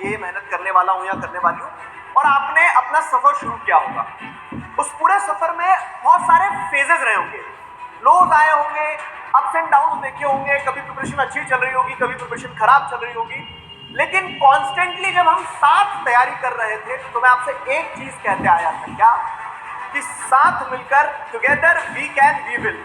ये मेहनत करने वाला हूँ या करने वाली हूँ, और आपने अपना सफर शुरू किया होगा। उस पूरे सफर में बहुत सारे फेजेस रहे होंगे, लोज आए होंगे, अप्स एंड डाउन देखे होंगे, कभी प्रिपरेशन अच्छी चल रही होगी, कभी प्रिपरेशन खराब चल रही होगी, लेकिन कॉन्स्टेंटली जब हम साथ तैयारी कर रहे थे तो मैं आपसे एक चीज कहते आया था, क्या? कि साथ मिलकर together we can we will.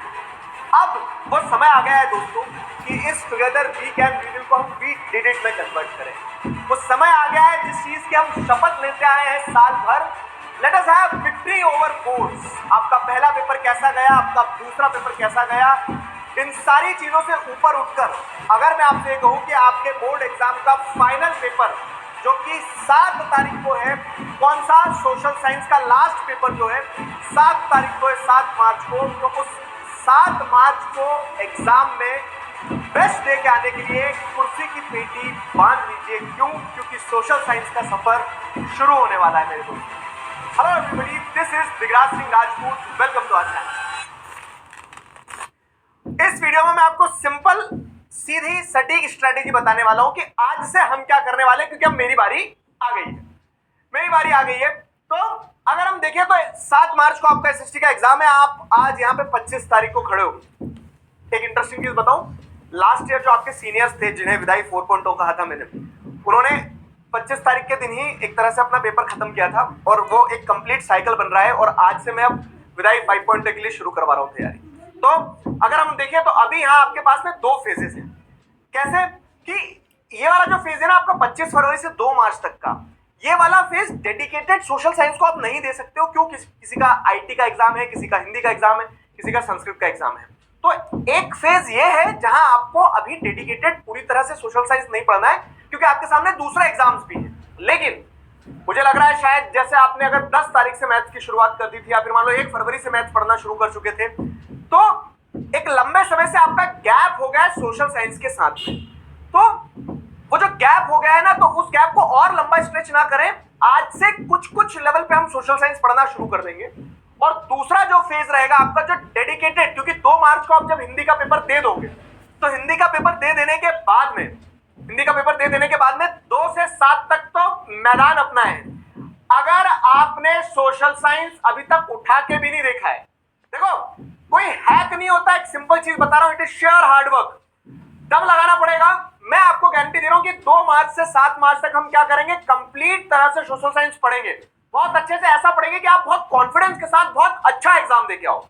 अब वो समय आ गया है दोस्तों कि इस together we can we will को हम वी डिड इट में कन्वर्ट करें। वो समय आ गया है जिस चीज की हम शपथ लेते आए हैं साल भर। Let us have victory over boards. आपका पहला पेपर कैसा गया, आपका दूसरा पेपर कैसा गया, इन सारी चीजों से ऊपर उठकर अगर मैं आपसे कहूं कि आपके बोर्ड एग्जाम का फाइनल पेपर जो कि 7 तारीख को है, कौन सा? सोशल साइंस का लास्ट पेपर जो है 7 तारीख को है, 7 मार्च को। तो उस 7 मार्च को एग्जाम में बेस्ट दे के आने के लिए कुर्सी की पेटी बांध लीजिए। क्यों? क्योंकि सोशल साइंस का सफर शुरू होने वाला है मेरे दोस्तों। Hello everybody, this is Digraj Singh Rajput, welcome to our channel. इस वीडियो में मैं आपको सिंपल सीधी सटीक स्ट्रेटेजी बताने वाला हूं कि आज से हम क्या करने वाले हैं, क्योंकि अब मेरी बारी आ गई है। मेरी बारी आ गई है। तो अगर हम देखें तो 7 मार्च को आपका एसएसटी का एग्जाम है। आप आज यहां पे 25 तारीख को खड़े हो। एक इंटरेस्टिंग चीज बताऊं, लास्ट ईयर जो आपके सीनियर्स थे जिन्हें विदाई 4.0 कहा था मैंने, उन्होंने 25 तारीख के दिन ही एक तरह से अपना पेपर खत्म किया था, और वो एक कंप्लीट साइकिल बन रहा है। और आज से मैं अब विदाई 5.0 के लिए शुरू करवा रहा हूं तैयारी। तो अगर हम देखें तो अभी यहाँ आपके पास में 2 फेजेस हैं। कैसे? कि ये वाला जो फेज है ना आपका 25 फरवरी से 2 मार्च तक का, ये वाला फेज डेडिकेटेड सोशल साइंस को आप नहीं दे सकते हो। क्यों? किसी का आईटी का एग्जाम है, किसी का हिंदी का एग्जाम है, किसी का संस्कृत का एग्जाम है। तो एक फेज ये है जहां आपको अभी डेडिकेटेड पूरी तरह से सोशल साइंस नहीं पढ़ना है, क्योंकि आपके सामने दूसरा एग्जाम्स भी है। लेकिन मुझे लग रहा है शायद जैसे आपने अगर 10 तारीख से मैथ्स की शुरुआत कर दी थी, या फिर मान लो 1 फरवरी से मैथ्स पढ़ना शुरू कर चुके थे, तो एक लंबे समय से आपका गैप हो गया है सोशल साइंस के साथ में। तो वो जो गैप हो गया है ना, तो उस गैप को और लंबा स्ट्रेच ना करें। आज से कुछ लेवल पे हम सोशल साइंस पढ़ना शुरू कर देंगे। और दूसरा जो फेज रहेगा आपका जो डेडिकेटेड, क्योंकि 2 मार्च को आप जब हिंदी का पेपर दे दोगे, तो हिंदी का पेपर दे देने के बाद में 2 से 7 तक तो मैदान अपना है। अगर आपने सोशल साइंस अभी तक उठा के भी नहीं देखा है, देखो कोई हैक नहीं होता, एक सिंपल चीज बता रहा हूं, इट इज शेयर हार्डवर्क। दम लगाना पड़ेगा। मैं आपको गारंटी दे रहा हूं कि 2 मार्च से 7 मार्च तक हम क्या करेंगे, कंप्लीट तरह से सोशल साइंस पढ़ेंगे, बहुत अच्छे से, ऐसा पढ़ेंगे कि आप बहुत कॉन्फिडेंस के साथ बहुत अच्छा एग्जाम देके आओ।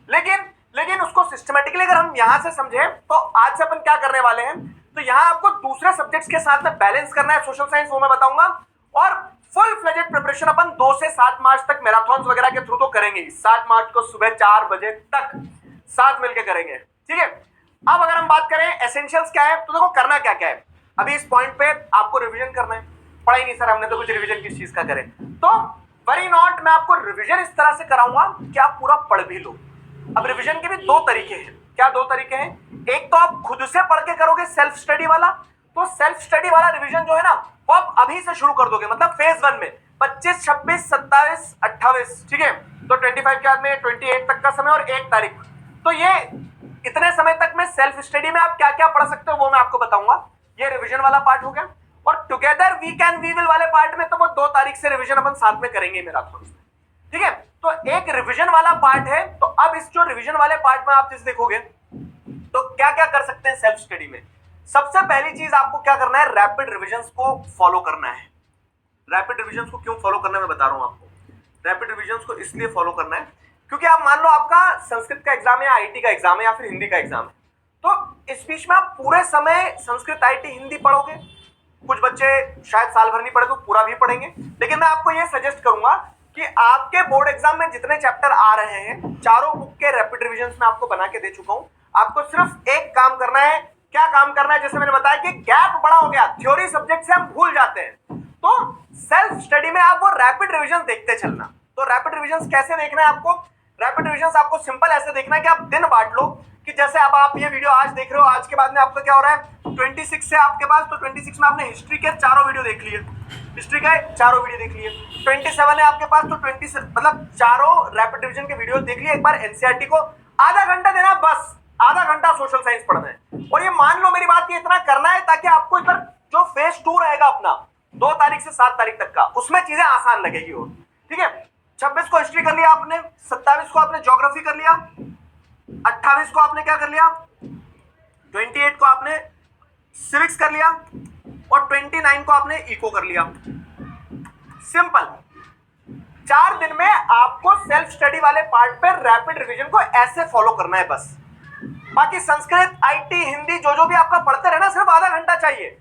लेकिन उसको सिस्टमेटिकली अगर हम यहां से समझें तो आज से अपन क्या करने वाले हैं, तो यहां आपको दूसरे सब्जेक्ट्स के साथ में बैलेंस करना है सोशल साइंस, वो मैं बताऊंगा। और फुल फ्लेजेड प्रिपरेशन अपन 2 से 7 मार्च तक मैराथन वगैरह के थ्रू तो करेंगे। 7 मार्च को सुबह 4 बजे तक साथ मिलकर करेंगे, ठीक है। अब अगर हम बात करें एसेंशियल्स क्या है, तो देखो करना क्या क्या है। अभी इस पॉइंट पे आपको रिवीजन करना है। पढ़ाई नहीं सर हमने तो कुछ, रिवीजन किस चीज का करें, तो वरी नॉट, मैं आपको रिवीजन इस तरह से कराऊंगा कि आप पूरा पढ़ भी लो। अब रिवीजन के भी 2 तरीके हैं। क्या 2 तरीके हैं? एक तो आप खुद से पढ़ के करोगे सेल्फ स्टडी वाला, तो सेल्फ स्टडी वाला रिवीजन जो है ना, वो आप अभी से शुरू कर दोगे, मतलब फेज 1 में 25, 26, 27, 28, ठीक है। तो 25 के बाद में 28 तक का समय और 1 तारीख। तो ये इतने समय तक में सेल्फ स्टडी में आप क्या क्या पढ़ सकते हो वो मैं आपको बताऊंगा। ये रिवीजन वाला पार्ट हो गया। और together we can we will वाले पार्ट में तो वो 2 तारीख से रिवीजन अपन साथ में करेंगे मैराथन में, ठीक है। तो एक रिवीजन वाला पार्ट है। तो अब इस जो रिवीजन वाले पार्ट में आप चीज देखोगे तो क्या क्या कर सकते हैं सेल्फ स्टडी में। सबसे पहली चीज आपको क्या करना है, रैपिड रिविजन्स को फॉलो करना है। रैपिड रिविजन्स को क्यों फॉलो करना है मैं बता रहा हूं आपको। रैपिड रिविजन्स को इसलिए फॉलो करना है क्योंकि आप मान लो आपका संस्कृत का एग्जाम है, आईटी का एग्जाम है, या फिर हिंदी का एग्जाम है, तो इस बीच में आप पूरे समय संस्कृत, आईटी, हिंदी पढ़ोगे। कुछ बच्चे शायद साल भर नहीं पढ़े तो पूरा भी पढ़ेंगे। लेकिन मैं आपको यह सजेस्ट करूंगा कि आपके बोर्ड एग्जाम में जितने चैप्टर आ रहे हैं, चारों बुक के रैपिड रिविजन्स में आपको बना के दे चुका हूं। आपको सिर्फ एक काम करना है। क्या काम करना है? जैसे मैंने बताया कि गैप बड़ा हो गया, थ्योरी सब्जेक्ट से हम भूल जाते हैं, तो सेल्फ स्टडी में आप वो रैपिड रिविजन देखते चलना। तो रैपिड रिविजन कैसे देखना है आपको? रैपिड रिविजन आपको सिंपल ऐसे देखना है कि आप दिन बांट लो, कि जैसे अब आप ये वीडियो आज देख रहे हो, आज के बाद में आपका क्या हो रहा है, 26 से आपके पास, तो 26 में आपने हिस्ट्री के चारों वीडियो देख लिए, हिस्ट्री के चारों वीडियो देख लिए। 27 है आपके पास, तो 20 मतलब चारों रैपिड रिविजन के वीडियो देख लिए। एक बार एनसीईआरटी को आधा घंटा देना, बस आधा घंटा सोशल साइंस पढ़ना है। और ये मान लो मेरी बात, ये इतना करना है ताकि आपको इधर जो फेज 2 रहेगा अपना, 2 तारीख से 7 तारीख तक का, उसमें चीजें आसान लगेगी और ठीक है। 26 को हिस्ट्री कर लिया आपने, 27 को आपने ज्योग्राफी कर लिया, 28 को आपने क्या कर लिया, 28 को आपने सिविक्स कर लिया और 29 को आपने इको कर लिया। सिंपल। 4 दिन में आपको सेल्फ स्टडी वाले पार्ट पे रैपिड रिवीजन को ऐसे फॉलो करना है बस। बाकी संस्कृत, आईटी, हिंदी जो भी आपका पढ़ते रहना, सिर्फ आधा घंटा चाहिए।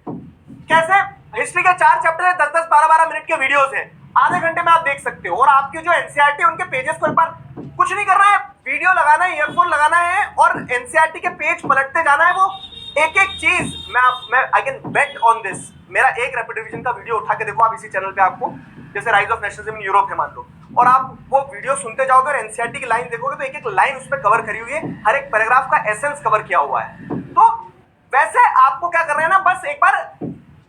कैसे? हिस्ट्री के 4 चैप्टर है, 10-10, 12-12 मिनट के वीडियोस हैं, आधे घंटे में आप देख सकते हो। और आपकी जो एनसीईआरटी उनके पेजेस को एक बार कुछ नहीं करना है, वीडियो लगाना है, ईयरफोन लगाना है और एनसीईआरटी के पेज पलटते जाना है। वो एक एक चीज मैं I can bet on this. मेरा एक रैपिड रिवीजन का वीडियो उठा के देखो आप इसी चैनल पे, आपको जैसे rise of nationalism in Europe है मान लो, और आप वो वीडियो सुनते जाओगे और एनसीईआरटी की लाइन देखोगे तो एक एक लाइन उसमें कवर करी हुई है, हर एक पैराग्राफ का एसेंस कवर किया हुआ है। तो वैसे आपको क्या करना है ना, बस एक बार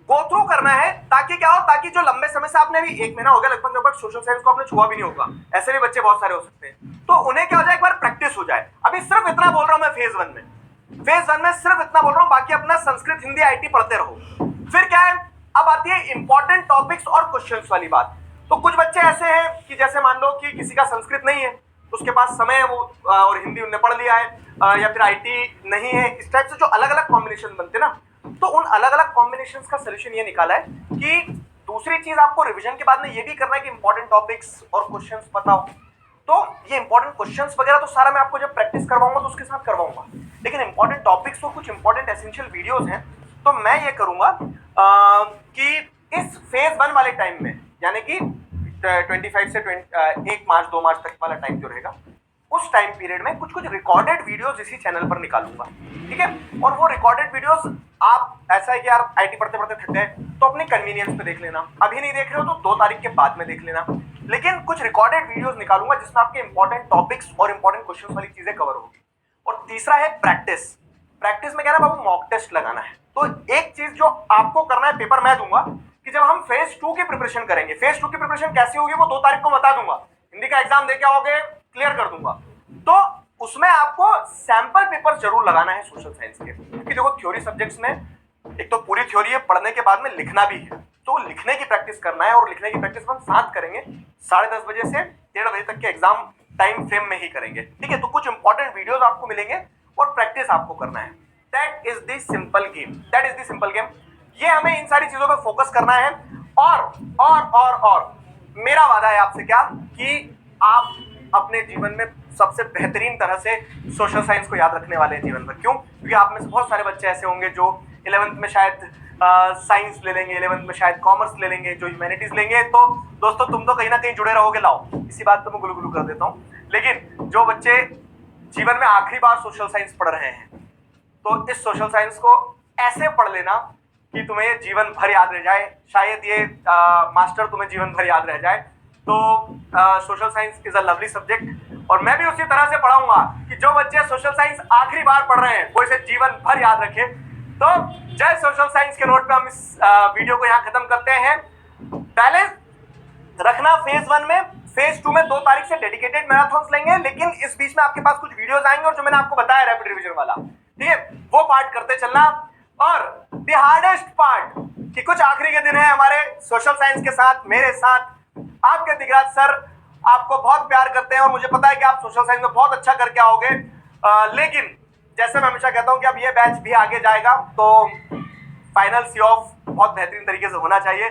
गो थ्रू करना है, ताकि क्या हो, ताकि जो लंबे समय से आपने भी 1 महीना हो गया लगभग सोशल साइंस को आपने छुआ भी नहीं होगा, ऐसे भी बच्चे बहुत सारे हो सकते हैं, तो उन्हें क्या हो जाए, एक बार प्रैक्टिस हो जाए। अभी सिर्फ इतना बोल रहा हूं मैं फेज 1 में, सिर्फ इतना बोल रहा हूं, बाकी अपना संस्कृत, हिंदी, आईटी पढ़ते रहो। फिर क्या है, अब आती है इंपॉर्टेंट टॉपिक्स और क्वेश्चंस वाली बात। तो कुछ बच्चे ऐसे हैं कि जैसे मान लो कि किसी का संस्कृत नहीं है, तो उसके पास समय है, वो और हिंदी उन्होंने पढ़ लिया है, या फिर आईटी नहीं है, इस टाइप से जो अलग अलग कॉम्बिनेशन बनते ना, तो उन अलग अलग कॉम्बिनेशंस का सॉल्यूशन ये निकाला है कि दूसरी चीज आपको रिवीजन के बाद में ये भी करना है कि इंपॉर्टेंट टॉपिक्स और क्वेश्चंस पता हो। तो ये इंपॉर्टेंट क्वेश्चंस वगैरह तो सारा मैं आपको जब प्रैक्टिस करवाऊंगा तो उसके साथ करवाऊंगा, लेकिन इंपॉर्टेंट टॉपिक्स और कुछ इंपॉर्टेंट एसेंशियल वीडियोस हैं, तो मैं ये करूंगा कि इस फेज 1 वाले टाइम में, यानी कि 25 से 1 मार्च 2 मार्च तक वाला टाइम जो रहेगा, उस टाइम पीरियड में कुछ कुछ रिकॉर्डेड वीडियोस इसी चैनल पर निकालूंगा, ठीक है। और वो रिकॉर्डेड वीडियोस आप, ऐसा है कि यार आईटी पढ़ते पढ़ते थक गए तो अपने कन्वीनियंस पे देख लेना, अभी नहीं देख रहे हो तो 2 तारीख के बाद में देख लेना, लेकिन कुछ रिकॉर्डेड वीडियोस निकालूंगा जिसमें आपके इंपॉर्टेंट टॉपिक्स और इंपॉर्टेंट क्वेश्चंस वाली चीजें कवर होगी। और तीसरा है प्रैक्टिस। प्रैक्टिस में क्या ना बाबू, मॉक टेस्ट लगाना है। तो एक चीज जो आपको करना है, पेपर मैं दूंगा कि जब हम फेज 2 की प्रिपरेशन करेंगे, फेज 2 की प्रिपरेशन कैसी होगी वो 2 तारीख को बता दूंगा, हिंदी का एग्जाम देके आओगे, क्लियर कर दूंगा। तो उसमें आपको सैंपल पेपर जरूर लगाना है सोशल साइंस के, क्योंकि देखो थ्योरी सब्जेक्ट्स में एक तो पूरी थ्योरी है, पढ़ने के बाद में लिखना भी है, तो लिखने की प्रैक्टिस करना है, और लिखने की प्रैक्टिस हम साथ करेंगे, 10:30 बजे से 1:30 बजे तक के एग्जाम टाइम फ्रेम में ही करेंगे, ठीक है। तो कुछ इंपॉर्टेंट वीडियोस आपको मिलेंगे और प्रैक्टिस आपको करना है। That is the simple game. ये हमें इन सारी चीजों पर फोकस करना है, और मेरा वादा है आपसे क्या, कि आप अपने जीवन में सबसे बेहतरीन तरह से सोशल साइंस को याद रखने वाले हैं जीवन भर। क्यों? क्योंकि आप में से बहुत सारे बच्चे ऐसे होंगे जो 11th में शायद साइंस ले लेंगे, 11th में शायद कॉमर्स ले लेंगे, जो ह्यूमैनिटीज लेंगे। तो दोस्तों तुम तो कहीं ना कहीं जुड़े रहोगे, लाओ इसी बात पे मैं गुलगुलू कर देता हूँ। लेकिन जो बच्चे जीवन में आखिरी बार सोशल साइंस पढ़ रहे हैं, तो इस सोशल साइंस को ऐसे पढ़ लेना कि तुम्हें ये जीवन भर याद रह जाए, शायद ये मास्टर तुम्हें जीवन भर याद रह जाए। तो social science is a lovely subject, और मैं भी उसी तरह से पढ़ाऊंगा कि जो बच्चे सोशल साइंस आखिरी बार पढ़ रहे हैं वो इसे जीवन भर याद रखें। तो जय सोशल साइंस के नोट पे हम इस वीडियो को यहाँ खत्म करते हैं। बैलेंस रखना फेज 1 में, फेज 2 में 2 तारीख से डेडिकेटेड मैराथन्स लेंगे, लेकिन इस बीच में आपके पास कुछ वीडियोस आएंगे, और जो मैंने आपको बताया रैपिड रिवीजन वाला, ठीक है, वो पार्ट करते चलना। और द हार्डेस्ट पार्ट कि कुछ आखिरी के दिन है हमारे सोशल साइंस के साथ, मेरे साथ आपके दिगराज सर आपको बहुत प्यार करते हैं, और मुझे पता है कि आप सोशल साइंस में बहुत अच्छा करके आओगे। लेकिन जैसे मैं हमेशा कहता हूं कि अब ये बैच भी आगे जाएगा, तो फाइनल सी ऑफ बहुत बेहतरीन तरीके से होना चाहिए।